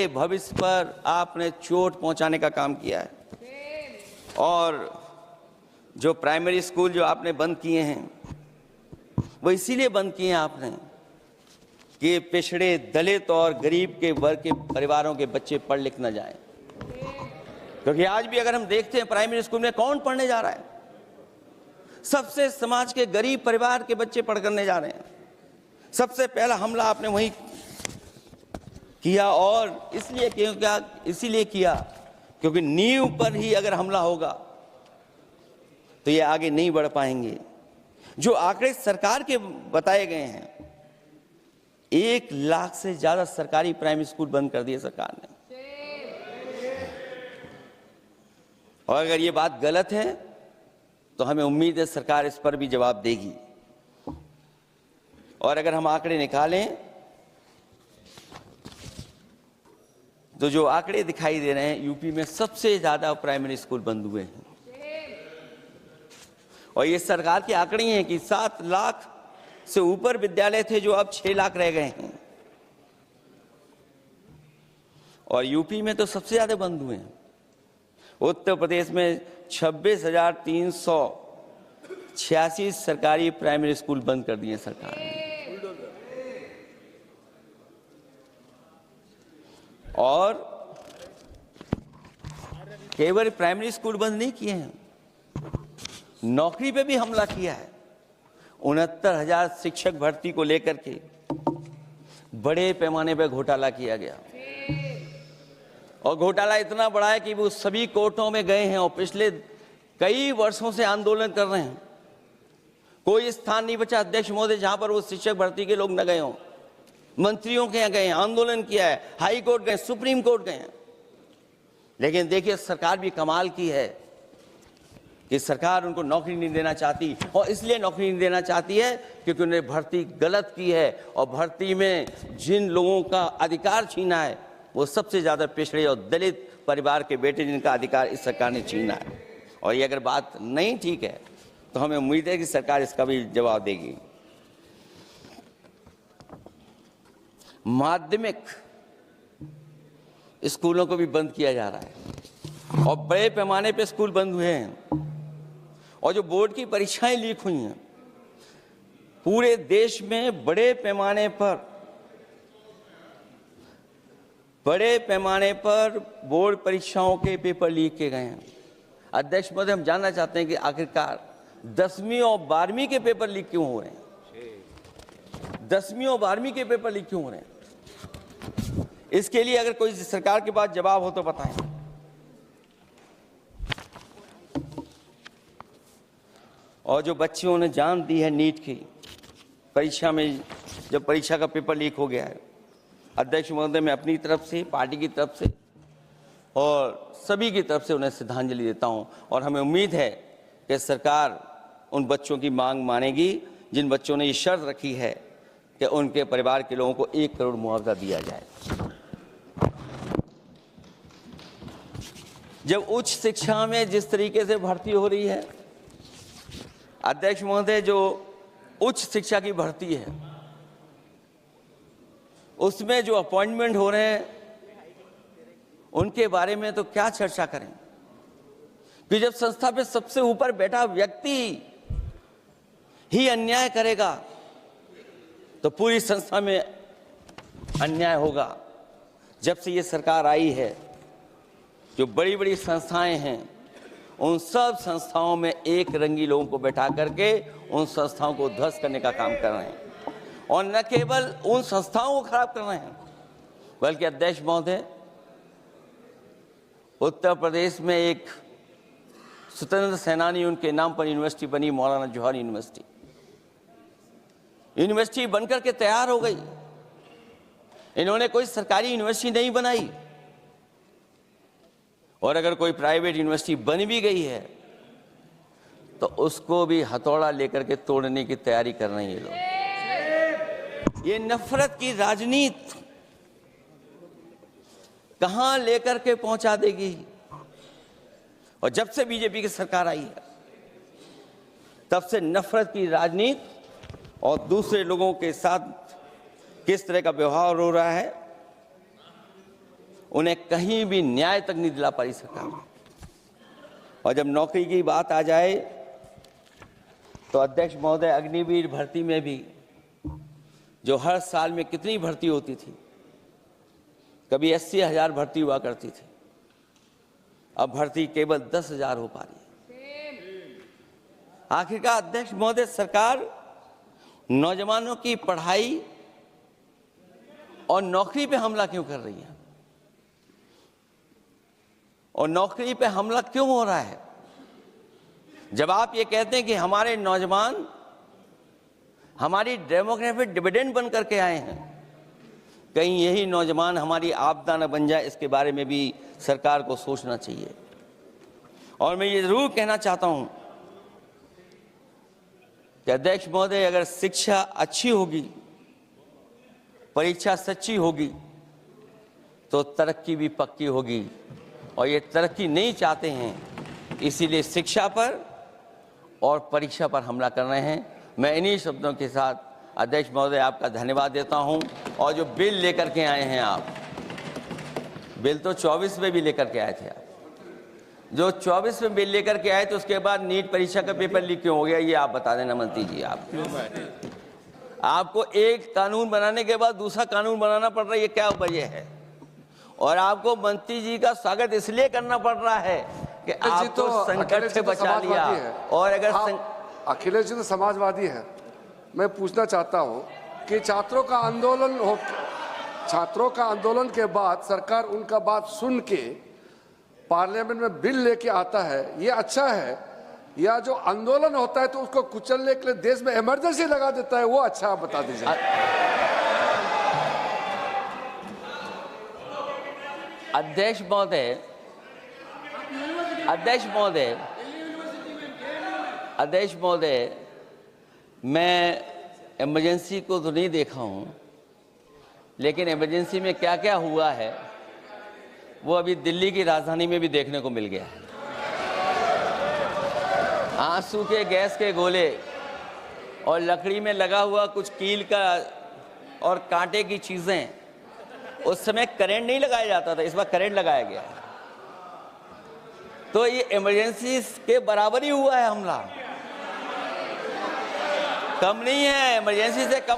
भविष्य पर आपने चोट पहुंचाने का काम किया है। और जो प्राइमरी स्कूल जो आपने बंद किए हैं वो इसीलिए बंद किए हैं आपने कि पिछड़े, दलित और गरीब के वर्ग के परिवारों के बच्चे पढ़ लिख न जाएं। क्योंकि आज भी अगर हम देखते हैं प्राइमरी स्कूल में कौन पढ़ने जा रहा है, सबसे समाज के गरीब परिवार के बच्चे पढ़ करने जा रहे हैं। सबसे पहला हमला आपने वही किया, और इसीलिए किया क्योंकि नींव पर ही अगर हमला होगा तो ये आगे नहीं बढ़ पाएंगे। जो आंकड़े सरकार के बताए गए हैं, 1 लाख से ज्यादा सरकारी प्राइमरी स्कूल बंद कर दिए सरकार ने। और अगर ये बात गलत है तो हमें उम्मीद है सरकार इस पर भी जवाब देगी। और अगर हम आंकड़े निकालें तो जो आंकड़े दिखाई दे रहे हैं, यूपी में सबसे ज्यादा प्राइमरी स्कूल बंद हुए हैं। और ये सरकार के आंकड़े हैं कि 7 लाख से ऊपर विद्यालय थे जो अब 6 लाख रह गए हैं। और यूपी में तो सबसे ज्यादा बंद हुए हैं। उत्तर प्रदेश में 26,386 सरकारी प्राइमरी स्कूल बंद कर दिए सरकार ने। और केवल प्राइमरी स्कूल बंद नहीं किए हैं, नौकरी पे भी हमला किया है। 69,000 शिक्षक भर्ती को लेकर के बड़े पैमाने पर घोटाला किया गया। और घोटाला इतना बड़ा है कि वो सभी कोर्टों में गए हैं और पिछले कई वर्षों से आंदोलन कर रहे हैं। कोई स्थान नहीं बचा अध्यक्ष महोदय जहां पर वो शिक्षक भर्ती के लोग न गए हों। मंत्रियों के यहाँ गए हैं, आंदोलन किया है, हाई कोर्ट गए, सुप्रीम कोर्ट गए हैं। लेकिन देखिए सरकार भी कमाल की है कि सरकार उनको नौकरी नहीं देना चाहती। और इसलिए नौकरी नहीं देना चाहती है क्योंकि उन्होंने भर्ती गलत की है। और भर्ती में जिन लोगों का अधिकार छीना है वो सबसे ज्यादा पिछड़े और दलित परिवार के बेटे, जिनका अधिकार इस सरकार ने छीना है। और ये अगर बात नहीं ठीक है तो हमें उम्मीद है कि सरकार इसका भी जवाब देगी। माध्यमिक स्कूलों को भी बंद किया जा रहा है और बड़े पैमाने पे स्कूल बंद हुए हैं। और जो बोर्ड की परीक्षाएं लीक हुई हैं, पूरे देश में बड़े पैमाने पर बोर्ड परीक्षाओं के पेपर लीक किए गए हैं। अध्यक्ष महोदय, हम जानना चाहते हैं कि आखिरकार 10वीं और 12वीं के पेपर लीक क्यों हो रहे हैं? 10वीं और 12वीं के पेपर लीक क्यों हो रहे हैं? इसके लिए अगर कोई सरकार के पास जवाब हो तो बताएं। और जो बच्चों ने जान दी है नीट की परीक्षा में, जब परीक्षा का पेपर लीक हो गया है, अध्यक्ष महोदय, मैं अपनी तरफ से, पार्टी की तरफ से और सभी की तरफ से उन्हें श्रद्धांजलि देता हूं। और हमें उम्मीद है कि सरकार उन बच्चों की मांग मानेगी जिन बच्चों ने ये शर्त रखी है कि उनके परिवार के लोगों को 1 करोड़ मुआवजा दिया जाए। जब उच्च शिक्षा में जिस तरीके से भर्ती हो रही है अध्यक्ष महोदय, जो उच्च शिक्षा की भर्ती है उसमें जो अपॉइंटमेंट हो रहे हैं उनके बारे में तो क्या चर्चा करें कि जब संस्था पे सबसे ऊपर बैठा व्यक्ति ही अन्याय करेगा तो पूरी संस्था में अन्याय होगा। जब से ये सरकार आई है, जो बड़ी बड़ी संस्थाएं हैं उन सब संस्थाओं में एक रंगी लोगों को बैठा करके उन संस्थाओं को ध्वस्त करने का काम कर रहे हैं। और न केवल उन संस्थाओं को खराब कर रहे हैं बल्कि अध्यक्ष महोदय, उत्तर प्रदेश में एक स्वतंत्र सेनानी, उनके नाम पर यूनिवर्सिटी बनी, मौलाना जौहर यूनिवर्सिटी बनकर के तैयार हो गई। इन्होंने कोई सरकारी यूनिवर्सिटी नहीं बनाई। और अगर कोई प्राइवेट यूनिवर्सिटी बन भी गई है तो उसको भी हथौड़ा लेकर के तोड़ने की तैयारी कर रहे हैं ये लोग। ये नफरत की राजनीति कहां लेकर के पहुंचा देगी। और जब से बीजेपी की सरकार आई है तब से नफरत की राजनीति और दूसरे लोगों के साथ किस तरह का व्यवहार हो रहा है उन्हें कहीं भी न्याय तक नहीं दिला पाई सरकार। और जब नौकरी की बात आ जाए तो अध्यक्ष महोदय, अग्निवीर भर्ती में भी जो हर साल में कितनी भर्ती होती थी, कभी 80,000 भर्ती हुआ करती थी, अब भर्ती केवल 10,000 हो पा रही है। आखिरकार अध्यक्ष महोदय, सरकार नौजवानों की पढ़ाई और नौकरी पे हमला क्यों कर रही है? और नौकरी पे हमला क्यों हो रहा है? जब आप ये कहते हैं कि हमारे नौजवान हमारी डेमोग्राफिक डिविडेंड बन करके आए हैं, कहीं यही नौजवान हमारी आपदा न बन जाए, इसके बारे में भी सरकार को सोचना चाहिए। और मैं ये जरूर कहना चाहता हूं कि अध्यक्ष महोदय, अगर शिक्षा अच्छी होगी, परीक्षा सच्ची होगी, तो तरक्की भी पक्की होगी। और ये तरक्की नहीं चाहते हैं, इसीलिए शिक्षा पर और परीक्षा पर हमला कर रहे हैं। मैं इन्हीं शब्दों के साथ अध्यक्ष महोदय आपका धन्यवाद देता हूं। और जो बिल लेकर के आए हैं आप, बिल तो 24 में भी लेकर के आए थे आप, जो 24 में बिल लेकर के आए तो उसके बाद नीट परीक्षा का पेपर लीक क्यों हो गया, ये आप बता देना मंत्री जी। आपको एक कानून बनाने के बाद दूसरा कानून बनाना पड़ रहा है, ये क्या वजह है? और आपको मंत्री जी का स्वागत इसलिए करना पड़ रहा है कि आपको संकट से बचा लिया। और अगर अखिलेश जी तो समाजवादी है। मैं पूछना चाहता हूं कि छात्रों का आंदोलन के बाद सरकार उनका बात सुन के पार्लियामेंट में बिल लेके आता है, ये अच्छा है? या जो आंदोलन होता है तो उसको कुचलने के लिए देश में इमरजेंसी लगा देता है, वो अच्छा? आप बता दीजिए। अध्यक्ष महोदय, मैं इमरजेंसी को तो नहीं देखा हूं, लेकिन इमरजेंसी में क्या क्या हुआ है वो अभी दिल्ली की राजधानी में भी देखने को मिल गया है। आंसू के गैस के गोले और लकड़ी में लगा हुआ कुछ कील का और कांटे की चीजें, उस समय करंट नहीं लगाया जाता था, इस बार करंट लगाया गया। तो ये इमरजेंसी के बराबर ही हुआ है हमला, कम नहीं है, इमरजेंसी से कम